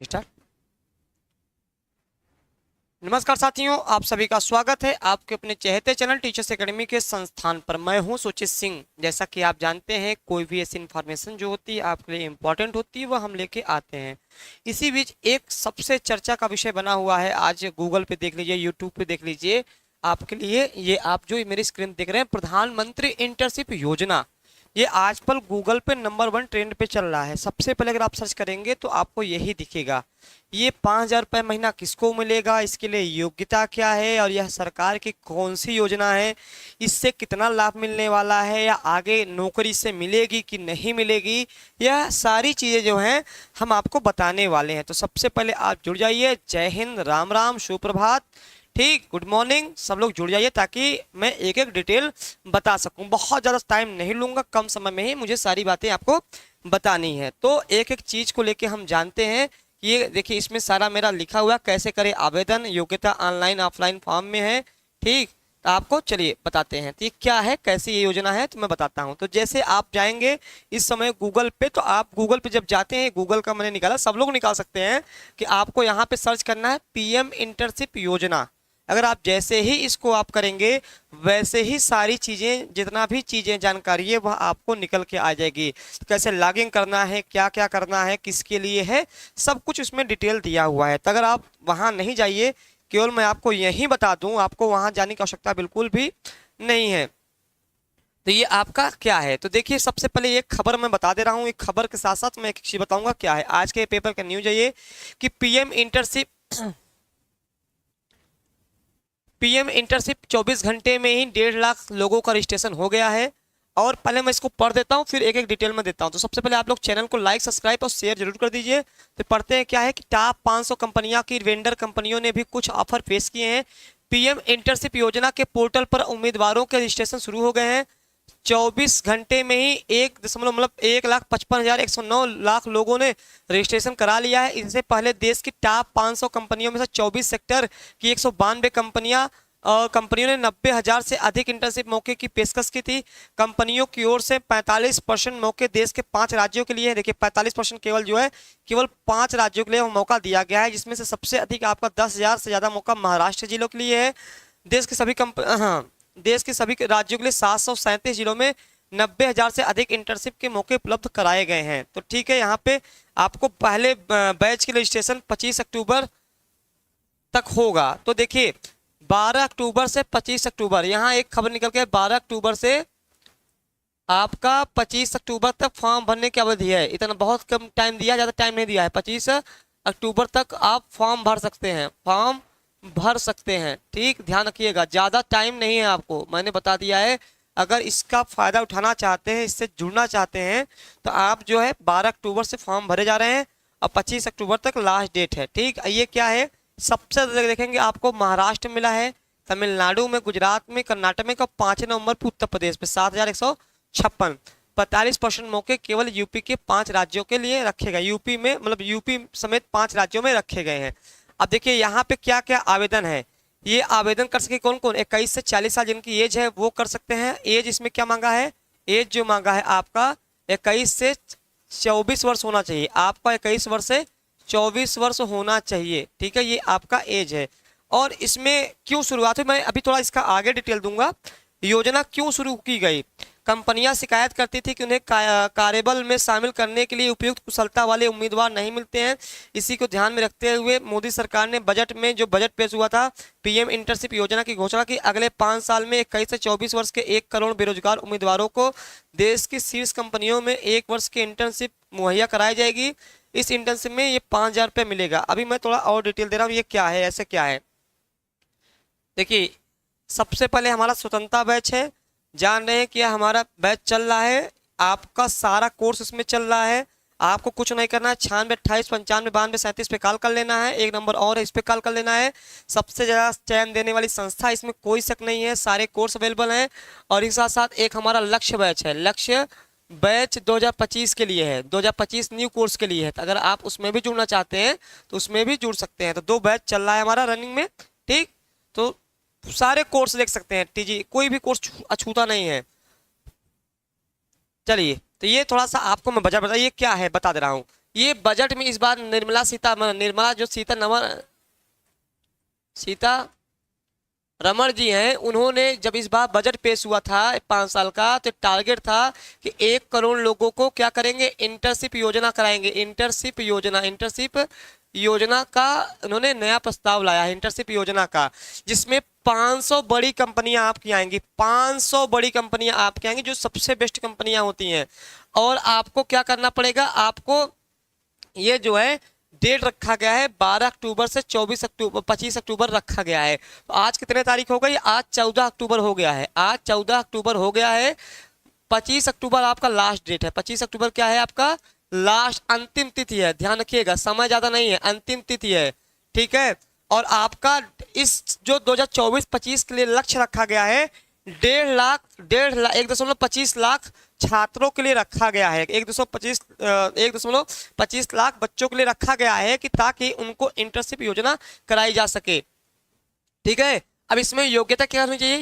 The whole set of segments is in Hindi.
स्टार्ट। नमस्कार साथियों, आप सभी का स्वागत है आपके अपने चहेते चैनल टीचर्स एकेडमी के संस्थान पर। मैं हूं सुचित सिंह। जैसा कि आप जानते हैं, कोई भी ऐसी इन्फॉर्मेशन जो होती है आपके लिए इम्पोर्टेंट होती है, वह हम लेके आते हैं। इसी बीच एक सबसे चर्चा का विषय बना हुआ है, आज गूगल पे देख लीजिए, यूट्यूब पे देख लीजिए, आपके लिए ये आप जो मेरी स्क्रीन देख रहे हैं, प्रधानमंत्री इंटर्नशिप योजना, ये आजकल गूगल पे नंबर 1 ट्रेंड पे चल रहा है। सबसे पहले अगर आप सर्च करेंगे तो आपको यही दिखेगा। ये 5,000 रुपये महीना किसको मिलेगा, इसके लिए योग्यता क्या है, और यह सरकार की कौन सी योजना है, इससे कितना लाभ मिलने वाला है, या आगे नौकरी से मिलेगी कि नहीं मिलेगी, यह सारी चीज़ें जो हैं हम आपको बताने वाले हैं। तो सबसे पहले आप जुड़ जाइए। जय हिंद, राम राम, सुप्रभात, ठीक, गुड मॉर्निंग, सब लोग जुड़ जाइए ताकि मैं एक एक डिटेल बता सकूं। बहुत ज़्यादा टाइम नहीं लूंगा, कम समय में ही मुझे सारी बातें आपको बतानी है। तो एक एक चीज़ को लेके हम जानते हैं। ये देखिए, इसमें सारा मेरा लिखा हुआ कैसे करें आवेदन, योग्यता ऑनलाइन ऑफलाइन फॉर्म में है। ठीक, तो आपको चलिए बताते हैं तो ये क्या है, कैसी ये योजना है, तो मैं बताता हूँ। तो जैसे आप जाएंगे इस समय गूगल पे, तो आप गूगल पे जब जाते हैं, गूगल का मैंने निकाला, सब लोग निकाल सकते हैं, कि आपको यहाँ पे सर्च करना है पीएम इंटर्नशिप योजना। अगर आप जैसे ही इसको आप करेंगे, वैसे ही सारी चीज़ें, जितना भी चीज़ें जानकारी है, वह आपको निकल के आ जाएगी। तो कैसे लॉगिन करना है, क्या क्या करना है, किसके लिए है, सब कुछ इसमें डिटेल दिया हुआ है। तो अगर आप वहाँ नहीं जाइए, केवल मैं आपको यही बता दूं, आपको वहाँ जाने की आवश्यकता बिल्कुल भी नहीं है। तो ये आपका क्या है, तो देखिए, सबसे पहले एक खबर मैं बता दे रहा हूँ। एक खबर के साथ साथ मैं एक चीज़ बताऊंगा क्या है। आज के पेपर का न्यूज है ये कि पीएम इंटर्नशिप 24 घंटे में ही 1.5 लाख लोगों का रजिस्ट्रेशन हो गया है। और पहले मैं इसको पढ़ देता हूँ, फिर एक एक डिटेल में देता हूँ। तो सबसे पहले आप लोग चैनल को लाइक, सब्सक्राइब और शेयर जरूर कर दीजिए। तो पढ़ते हैं क्या है कि टॉप 500 कंपनियां की वेंडर कंपनियों ने भी कुछ ऑफर पेश किए हैं। पीएम इंटर्नशिप योजना के पोर्टल पर उम्मीदवारों के रजिस्ट्रेशन शुरू हो गए हैं। 24 घंटे में ही 1,55,109 लाख लोगों ने रजिस्ट्रेशन करा लिया है। इससे पहले देश की टॉप 500 कंपनियों में से 24 सेक्टर की 192 कंपनियों ने 90,000 से अधिक इंटर्नशिप मौके की पेशकश की थी। कंपनियों की ओर से 45% मौके देश के 5 राज्यों के लिए है। देखिए, 45% केवल जो है, केवल 5 राज्यों के लिए मौका दिया गया है, जिसमें से सबसे अधिक आपका 10,000 से ज़्यादा मौका महाराष्ट्र जिलों के लिए है। देश के सभी देश के सभी राज्यों के लिए 737 जिलों में 90,000 से अधिक इंटर्नशिप के मौके उपलब्ध कराए गए हैं। तो ठीक है, यहाँ पे आपको पहले बैच के रजिस्ट्रेशन 25 अक्टूबर तक होगा। तो देखिए, 12 अक्टूबर से 25 अक्टूबर, यहाँ एक खबर निकल के 12 अक्टूबर से आपका 25 अक्टूबर तक फॉर्म भरने की अवधि है। इतना बहुत कम टाइम दिया, ज़्यादा टाइम नहीं दिया है। 25 अक्टूबर तक आप फॉर्म भर सकते हैं, ठीक, ध्यान रखिएगा, ज़्यादा टाइम नहीं है आपको, मैंने बता दिया है। अगर इसका फ़ायदा उठाना चाहते हैं, इससे जुड़ना चाहते हैं, तो आप जो है 12 अक्टूबर से फॉर्म भरे जा रहे हैं और 25 अक्टूबर तक लास्ट डेट है। ठीक, ये क्या है, सबसे ज़्यादा देखेंगे आपको महाराष्ट्र मिला है, तमिलनाडु में, गुजरात में, कर्नाटक में, 5 नवंबर पर उत्तर प्रदेश में 7,156। 45% मौके केवल यूपी के 5 राज्यों के लिए रखे गए। यूपी में, मतलब यूपी समेत 5 राज्यों में रखे गए हैं। अब देखिए, यहाँ पे क्या क्या आवेदन है। ये आवेदन कर सके कौन कौन, 21 से 40 साल जिनकी एज है वो कर सकते हैं। एज इसमें क्या मांगा है, एज जो मांगा है आपका 21 से 24 वर्ष होना चाहिए। आपका 21 वर्ष से 24 वर्ष होना चाहिए। ठीक है, ये आपका एज है। और इसमें क्यों शुरुआत हुई, मैं अभी थोड़ा इसका आगे डिटेल दूंगा। योजना क्यों शुरू की गई, कंपनियां शिकायत करती थी कि उन्हें कार्यबल में शामिल करने के लिए उपयुक्त कुशलता वाले उम्मीदवार नहीं मिलते हैं। इसी को ध्यान में रखते हुए मोदी सरकार ने बजट में, जो बजट पेश हुआ था, पीएम इंटर्नशिप योजना की घोषणा की। अगले 5 साल में 21 से 24 वर्ष के 1 करोड़ बेरोजगार उम्मीदवारों को देश की शीर्ष कंपनियों में 1 वर्ष की इंटर्नशिप मुहैया कराई जाएगी। इस इंटर्नशिप में ये 5,000 रुपये मिलेगा। अभी मैं थोड़ा और डिटेल दे रहा हूँ, ये क्या है, ऐसे क्या है। देखिए, सबसे पहले हमारा स्वतंत्रता बैच है, जान रहे हैं कि हमारा बैच चल रहा है, आपका सारा कोर्स इसमें चल रहा है। आपको कुछ नहीं करना है, 96 28 95 92 37 पे कॉल कर लेना है। एक नंबर और है, इस पे कॉल कर लेना है। सबसे ज़्यादा चयन देने वाली संस्था, इसमें कोई शक नहीं है, सारे कोर्स अवेलेबल हैं। और इस साथ साथ एक हमारा लक्ष्य बैच है, लक्ष्य बैच 2025 के लिए है, 2025 न्यू कोर्स के लिए है। तो अगर आप उसमें भी जुड़ना चाहते हैं तो उसमें भी जुड़ सकते हैं। तो 2 बैच चल रहा है हमारा रनिंग में। ठीक, तो सारे कोर्स देख सकते हैं, टीजी कोई भी कोर्स अछूता नहीं है। चलिए, तो ये थोड़ा सा आपको मैं बता ये क्या है बता दे रहा हूँ। ये बजट में इस बार निर्मला जो सीतारमण जी हैं, उन्होंने जब इस बार बजट पेश हुआ था 5 साल का, तो टारगेट था कि 1 करोड़ लोगों को क्या करेंगे, इंटर्नशिप योजना कराएंगे। इंटर्नशिप योजना का उन्होंने नया प्रस्ताव लाया है, इंटर्नशिप योजना का, जिसमें 500 बड़ी कंपनियां आपकी आएंगी, 500 बड़ी कंपनियां आपकी आएंगी, जो सबसे बेस्ट कंपनियां होती हैं। और आपको क्या करना पड़ेगा, आपको ये जो है डेट रखा गया है 12 अक्टूबर से 25 अक्टूबर रखा गया है। तो आज कितने तारीख हो गई, आज 14 अक्टूबर हो गया है, आज 14 अक्टूबर हो गया है। 25 अक्टूबर आपका लास्ट डेट है, 25 अक्टूबर क्या है आपका लास्ट अंतिम तिथि है, ध्यान रखिएगा, समय ज्यादा नहीं है, अंतिम तिथि है, ठीक है। और आपका इस जो 2024-25 के लिए लक्ष्य रखा गया है 1.25 लाख छात्रों के लिए रखा गया है, 1.25 लाख बच्चों के लिए रखा गया है, कि ताकि उनको इंटर्नशिप योजना कराई जा सके, ठीक है। अब इसमें योग्यता क्या होनी चाहिए,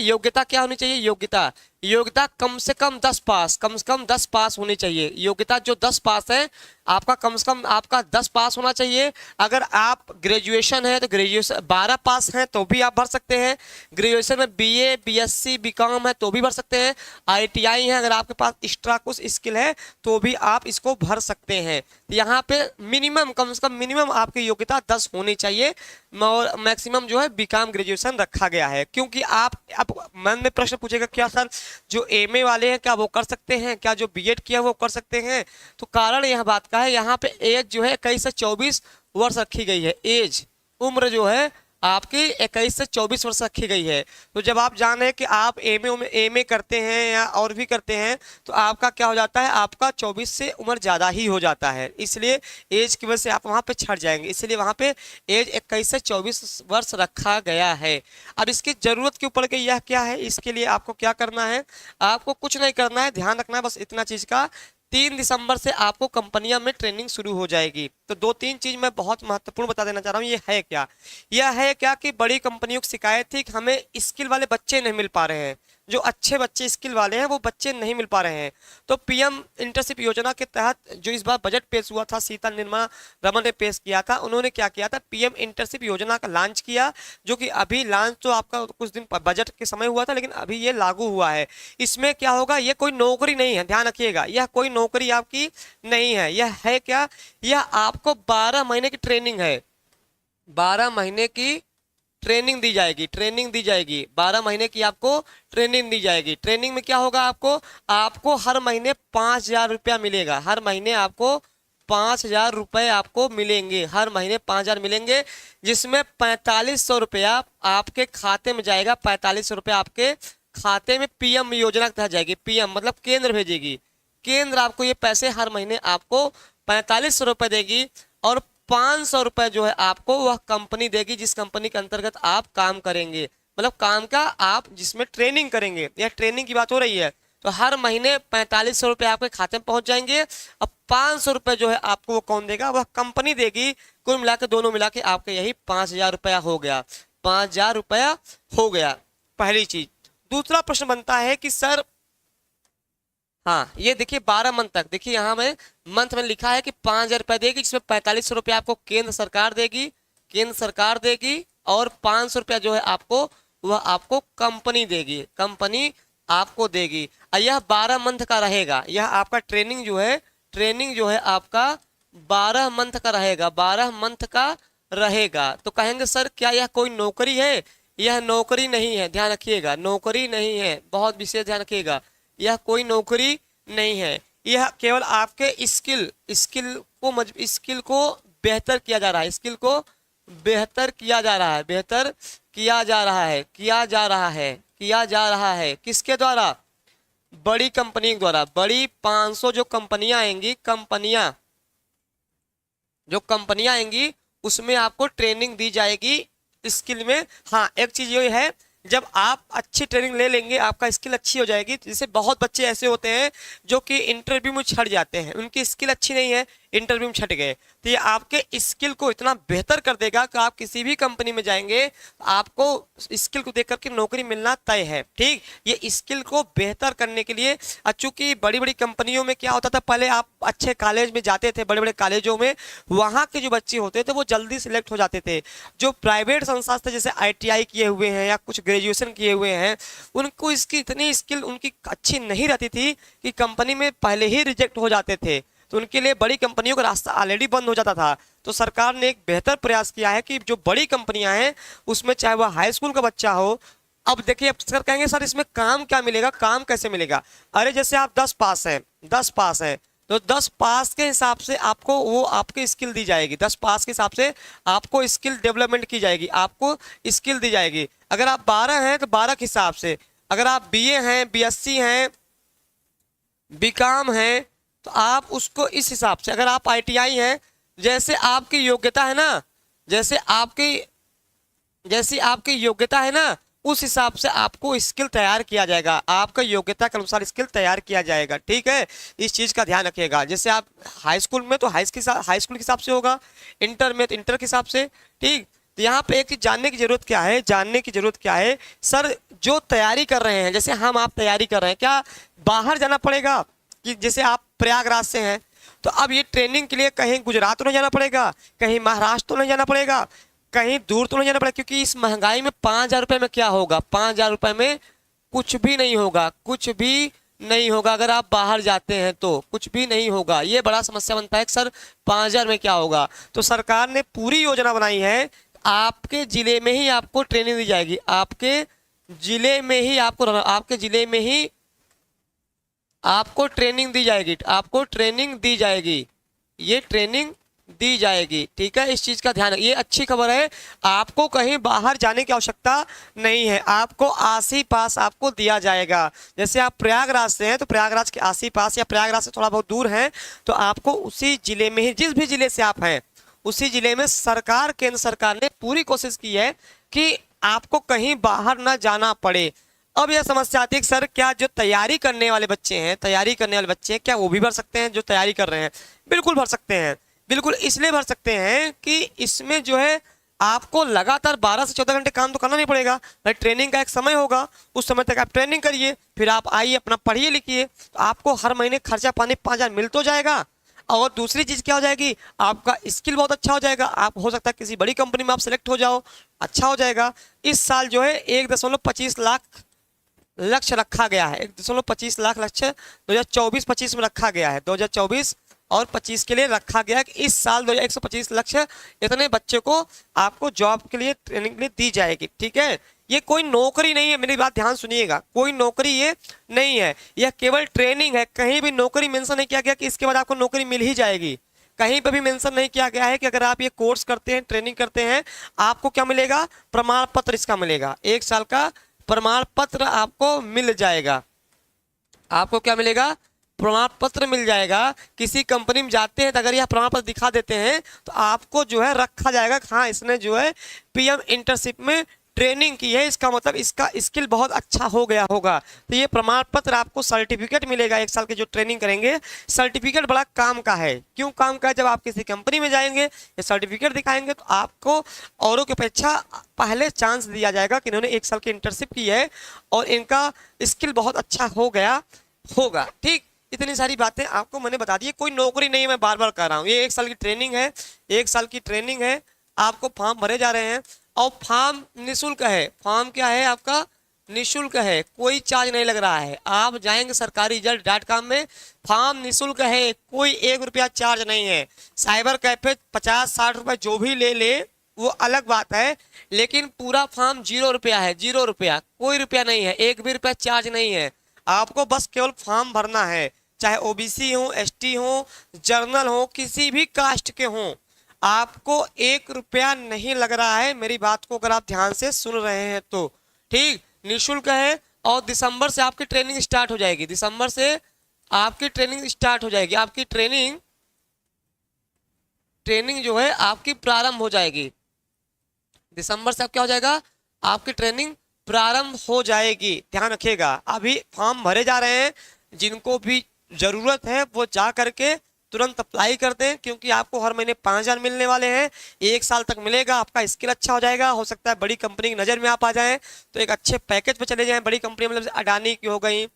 योग्यता कम से कम 10 पास, कम से कम 10 पास होनी चाहिए। योग्यता जो 10 पास है आपका, कम से कम आपका 10 पास होना चाहिए। अगर आप ग्रेजुएशन है तो ग्रेजुएशन 12 पास हैं तो भी आप भर सकते हैं। ग्रेजुएशन में बीए, बीएससी, बीकॉम है तो भी भर सकते हैं। आईटीआई है, अगर आपके पास एक्स्ट्रा कुछ स्किल है तो भी आप इसको भर सकते हैं। यहाँ पे मिनिमम, कम से कम मिनिमम आपकी योग्यता 10 होनी चाहिए, और मैक्सिमम जो है बीकॉम ग्रेजुएशन रखा गया है। क्योंकि आप अब मन में प्रश्न पूछेगा, क्या सर जो एमए वाले हैं क्या वो कर सकते हैं, क्या जो बीएड किया वो कर सकते हैं? तो कारण यह बात का है, यहाँ पे एज जो है 21 से 24 वर्ष रखी गई है। एज, उम्र जो है आपकी 21 से 24 वर्ष रखी गई है। तो जब आप जान रहे हैं कि आप एमए करते हैं या और भी करते हैं, तो आपका क्या हो जाता है, आपका 24 से उम्र ज़्यादा ही हो जाता है, इसलिए एज की वजह से आप वहाँ पे छट जाएंगे, इसलिए वहाँ पे एज 21 से 24 वर्ष रखा गया है। अब इसकी ज़रूरत के ऊपर के यह क्या है, इसके लिए आपको क्या करना है, आपको कुछ नहीं करना है, ध्यान रखना है बस इतना चीज़ का, 3 दिसंबर से आपको कंपनियां में ट्रेनिंग शुरू हो जाएगी। तो 2-3 चीज मैं बहुत महत्वपूर्ण बता देना चाह रहा हूँ। ये है क्या, यह है क्या कि बड़ी कंपनियों की शिकायत थी कि हमें स्किल वाले बच्चे नहीं मिल पा रहे हैं, जो अच्छे बच्चे स्किल वाले हैं वो बच्चे नहीं मिल पा रहे हैं। तो पीएम इंटर्नशिप योजना के तहत जो इस बार बजट पेश हुआ था, सीता निर्मला रमन ने पेश किया था, उन्होंने क्या किया था, पीएम इंटर्नशिप योजना का लॉन्च किया, जो कि अभी लॉन्च तो आपका कुछ दिन बजट के समय हुआ था, लेकिन अभी ये लागू हुआ है। इसमें क्या होगा, ये कोई नौकरी नहीं है, ध्यान रखिएगा, यह कोई नौकरी आपकी नहीं है। यह है क्या, यह आपको 12 महीने की ट्रेनिंग है, 12 महीने की ट्रेनिंग दी जाएगी, 12 महीने की आपको ट्रेनिंग दी जाएगी। ट्रेनिंग में क्या होगा, आपको हर महीने 5,000 रुपया मिलेगा, हर महीने आपको 5,000 रुपये आपको मिलेंगे, हर महीने 5,000 मिलेंगे, जिसमें 4500 रुपया आपके खाते में जाएगा, 4500 रुपया आपके खाते में पीएम योजना के तहत जाएगी। पीएम मतलब केंद्र भेजेगी, केंद्र आपको ये पैसे हर महीने आपको 4500 रुपये देगी, और 500 रुपये जो है आपको वह कंपनी देगी जिस कंपनी के अंतर्गत आप काम करेंगे, मतलब काम का आप जिसमें ट्रेनिंग करेंगे, यह ट्रेनिंग की बात हो रही है। तो हर महीने 4500 रुपये आपके खाते में पहुंच जाएंगे, और 500 रुपये जो है आपको वो कौन देगा, वह कंपनी देगी। कुल मिला के दोनों मिला के आपके यही 5,000 रुपया हो गया, 5,000 रुपया हो गया, पहली चीज। दूसरा प्रश्न बनता है कि सर, हाँ ये देखिए 12 मंथ तक, देखिए यहाँ में मंथ में लिखा है कि 5,000 रुपये देगी, जिसमें 4500 रुपया आपको केंद्र सरकार देगी, और 500 रुपया जो है आपको वह आपको कंपनी देगी, कंपनी आपको देगी। और यह 12 मंथ का रहेगा, यह आपका ट्रेनिंग जो है आपका 12 मंथ का रहेगा, 12 मंथ का रहेगा। तो कहेंगे सर क्या यह कोई नौकरी है? यह नौकरी नहीं है, ध्यान रखिएगा, नौकरी नहीं है, बहुत विशेष ध्यान रखिएगा, यह कोई नौकरी नहीं है। यह केवल आपके स्किल को बेहतर किया जा रहा है, स्किल को बेहतर किया जा रहा है, बेहतर किया जा रहा है। किसके द्वारा? बड़ी कंपनी द्वारा। बड़ी 500 जो कंपनियां आएंगी उसमें आपको ट्रेनिंग दी जाएगी स्किल में। हाँ एक चीज ये है, जब आप अच्छी ट्रेनिंग ले लेंगे आपका स्किल अच्छी हो जाएगी। जैसे बहुत बच्चे ऐसे होते हैं जो कि इंटरव्यू में छट जाते हैं, उनकी स्किल अच्छी नहीं है, इंटरव्यू में छट गए, तो ये आपके स्किल को इतना बेहतर कर देगा कि आप किसी भी कंपनी में जाएंगे तो आपको स्किल को देख करके नौकरी मिलना तय है। ठीक, ये स्किल को बेहतर करने के लिए, चूंकि बड़ी बड़ी कंपनियों में क्या होता था, पहले आप अच्छे कॉलेज में जाते थे, बड़े बड़े कॉलेजों में वहाँ के जो बच्चे होते थे वो जल्दी सिलेक्ट हो जाते थे। जो प्राइवेट संस्थान थे जैसे ITI किए हुए हैं या कुछ ग्रेजुएशन किए हुए हैं, उनको इसकी इतनी स्किल उनकी अच्छी नहीं रहती थी कि कंपनी में पहले ही रिजेक्ट हो जाते थे, तो उनके लिए बड़ी कंपनियों का रास्ता ऑलरेडी बंद हो जाता था। तो सरकार ने एक बेहतर प्रयास किया है कि जो बड़ी कंपनियां हैं उसमें चाहे वह हाई स्कूल का बच्चा हो, अब देखिए अब सर कहेंगे सर इसमें काम क्या मिलेगा, काम कैसे मिलेगा? अरे जैसे आप 10 पास हैं, 10 पास हैं तो 10 पास के हिसाब से आपको वो आपकी स्किल दी जाएगी, 10 पास के हिसाब से आपको स्किल डेवलपमेंट की जाएगी, आपको स्किल दी जाएगी। अगर आप 12 हैं तो 12 के हिसाब से, अगर आप BA हैं, BSc हैं, BCom हैं, तो आप उसको इस हिसाब से, अगर आप ITI हैं, जैसे आपकी योग्यता है ना, जैसी आपकी योग्यता है ना, उस हिसाब से आपको स्किल तैयार किया जाएगा, आपका योग्यता के अनुसार स्किल तैयार किया जाएगा। ठीक है, इस चीज़ का ध्यान रखिएगा। जैसे आप हाई स्कूल में तो हाई स्कूल के हिसाब से होगा, इंटर में तो इंटर के हिसाब से। ठीक, तो यहाँ पे एक चीज जानने की जरूरत क्या है, जानने की जरूरत क्या है सर, जो तैयारी कर रहे हैं, जैसे आप तैयारी कर रहे हैं, क्या बाहर जाना पड़ेगा? कि जैसे आप प्रयागराज से हैं तो अब ये ट्रेनिंग के लिए कहीं गुजरात तो नहीं जाना पड़ेगा, कहीं महाराष्ट्र तो नहीं जाना पड़ेगा, कहीं दूर तो नहीं जाना पड़ेगा, क्योंकि इस महंगाई में 5,000 रुपये में क्या होगा, 5,000 रुपये में कुछ भी नहीं होगा, कुछ भी नहीं होगा। अगर आप बाहर जाते हैं तो कुछ भी नहीं होगा, ये बड़ा समस्या बनता है कि सर 5,000 में क्या होगा। तो सरकार ने पूरी योजना बनाई है, आपके जिले में ही आपको ट्रेनिंग दी जाएगी, आपके जिले में ही आपको ट्रेनिंग दी जाएगी, आपको ट्रेनिंग दी जाएगी, ये ट्रेनिंग दी जाएगी। ठीक है, इस चीज का ध्यान, ये अच्छी खबर है, आपको कहीं बाहर जाने की आवश्यकता नहीं है, आपको आस ही पास आपको दिया जाएगा। जैसे आप प्रयागराज से हैं तो प्रयागराज के आस ही पास या प्रयागराज से थोड़ा बहुत दूर हैं तो आपको उसी जिले में ही, जिस भी जिले से आप हैं उसी जिले में सरकार, केंद्र सरकार ने पूरी कोशिश की है कि आपको कहीं बाहर ना जाना पड़े। अब यह समस्या आती है कि सर क्या जो तैयारी करने वाले बच्चे हैं, क्या वो भी भर सकते हैं? जो तैयारी कर रहे हैं बिल्कुल भर सकते हैं, बिल्कुल इसलिए भर सकते हैं कि इसमें जो है आपको लगातार 12 से 14 घंटे काम तो करना नहीं पड़ेगा भाई, ट्रेनिंग का एक समय होगा, उस समय तक आप ट्रेनिंग करिए, फिर आप आइए अपना पढ़िए लिखिए, तो आपको हर महीने खर्चा पानी 5,000 मिल तो जाएगा। और दूसरी चीज क्या हो जाएगी, आपका स्किल बहुत अच्छा हो जाएगा, आप हो सकता है किसी बड़ी कंपनी में आप सेलेक्ट हो जाओ, अच्छा हो जाएगा। इस साल जो है 1.25 लाख लक्ष्य रखा गया है, 1.25 लाख लक्ष्य 2024-25 में रखा गया है, 2024 और 25 के लिए रखा गया है कि इस साल 125 लक्ष्य इतने बच्चे को आपको जॉब के लिए, ट्रेनिंग के लिए दी जाएगी। ठीक है, ये कोई नौकरी नहीं है, मेरी बात ध्यान सुनिएगा, कोई नौकरी ये नहीं है, यह केवल ट्रेनिंग है। कहीं भी नौकरी मेंशन नहीं किया गया कि इसके बाद आपको नौकरी मिल ही जाएगी, कहीं पर भी मेंशन नहीं किया गया है कि अगर आप ये कोर्स करते हैं, ट्रेनिंग करते हैं, आपको क्या मिलेगा, प्रमाण पत्र इसका मिलेगा, 1 साल का प्रमाण पत्र आपको मिल जाएगा। आपको क्या मिलेगा, प्रमाण पत्र मिल जाएगा। किसी कंपनी में जाते हैं तो अगर यह प्रमाण पत्र दिखा देते हैं तो आपको जो है रखा जाएगा, हाँ इसने जो है PM इंटर्नशिप में ट्रेनिंग की है, इसका मतलब इसका स्किल बहुत अच्छा हो गया होगा। तो ये प्रमाण पत्र आपको सर्टिफिकेट मिलेगा, 1 साल के जो ट्रेनिंग करेंगे। सर्टिफिकेट बड़ा काम का है, क्यों काम का है, जब आप किसी कंपनी में जाएंगे ये सर्टिफिकेट दिखाएंगे तो आपको औरों की अपेक्षा पहले चांस दिया जाएगा कि इन्होंने 1 साल की इंटर्नशिप की है और इनका स्किल बहुत अच्छा हो गया होगा। ठीक, इतनी सारी बातें आपको मैंने बता दी, कोई नौकरी नहीं है, मैं बार बार कह रहा हूँ, ये 1 साल की ट्रेनिंग है, 1 साल की ट्रेनिंग है, आपको फॉर्म भरे जा रहे हैं और फॉर्म निःशुल्क है। फॉर्म क्या है आपका, निःशुल्क है, कोई चार्ज नहीं लग रहा है। आप जाएंगे सरकारीरिजल्ट.com में, फॉर्म निःशुल्क है, कोई 1 रुपया चार्ज नहीं है। साइबर कैफे 50-60 रुपये जो भी ले वो अलग बात है, लेकिन पूरा फॉर्म 0 रुपया है, 0 रुपया, कोई रुपया नहीं है, 1 भी रुपया चार्ज नहीं है। आपको बस केवल फॉर्म भरना है, चाहे OBC हो, ST हो, जर्नल हो, किसी भी कास्ट के हों, आपको 1 रुपया नहीं लग रहा है। मेरी बात को अगर आप ध्यान से सुन रहे हैं तो ठीक, निःशुल्क है और दिसंबर से आपकी ट्रेनिंग स्टार्ट हो जाएगी, दिसंबर से आपकी ट्रेनिंग स्टार्ट हो जाएगी, आपकी ट्रेनिंग जो है आपकी प्रारंभ हो जाएगी, दिसंबर से आप क्या हो जाएगा, आपकी ट्रेनिंग प्रारंभ हो जाएगी। ध्यान रखिएगा, अभी फॉर्म भरे जा रहे हैं, जिनको भी जरूरत है वो जा करके तुरंत अप्लाई कर दें, क्योंकि आपको हर महीने 5,000 मिलने वाले हैं, 1 साल तक मिलेगा। आपका स्किल अच्छा हो जाएगा, हो सकता है बड़ी कंपनी की नज़र में आप आ जाएं, तो एक अच्छे पैकेज पे चले जाएं। बड़ी कंपनी मतलब अडानी की हो गई,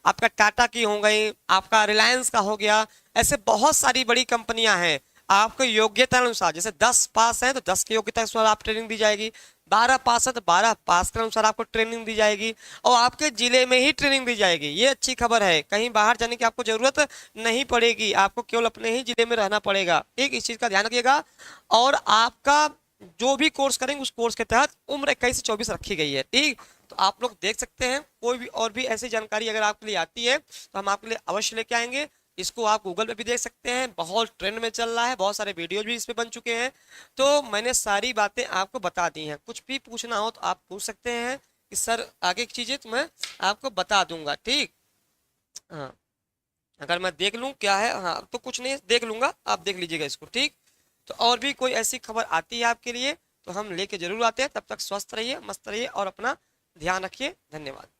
आपका टाटा की हो गई, आपका रिलायंस का हो गया, ऐसे बहुत सारी बड़ी कंपनियां हैं। आपको योग्यता अनुसार, जैसे 10 पास है तो 10 की योग्यता के अनुसार आप ट्रेनिंग दी जाएगी, 12 पास है तो 12 पास के अनुसार आपको ट्रेनिंग दी जाएगी, और आपके जिले में ही ट्रेनिंग दी जाएगी। ये अच्छी खबर है, कहीं बाहर जाने की आपको जरूरत नहीं पड़ेगी, आपको केवल अपने ही जिले में रहना पड़ेगा। ठीक, इस चीज का ध्यान रखिएगा। और आपका जो भी कोर्स करेंगे उस कोर्स के तहत उम्र 21 से 24 रखी गई है। ठीक, तो आप लोग देख सकते हैं। कोई भी और भी ऐसी जानकारी अगर आपके लिए आती है तो हम आपके लिए अवश्य लेके आएंगे। इसको आप गूगल पे भी देख सकते हैं, बहुत ट्रेंड में चल रहा है, बहुत सारे वीडियोज भी इस पे बन चुके हैं। तो मैंने सारी बातें आपको बता दी हैं, कुछ भी पूछना हो तो आप पूछ सकते हैं कि सर आगे की चीजें तो मैं आपको बता दूंगा। ठीक, हाँ, अगर मैं देख लूँ क्या है, हाँ तो कुछ नहीं, देख लूंगा, आप देख लीजिएगा इसको। ठीक, तो और भी कोई ऐसी खबर आती है आपके लिए तो हम लेके जरूर आते हैं। तब तक स्वस्थ रहिए, मस्त रहिए और अपना ध्यान रखिए। धन्यवाद।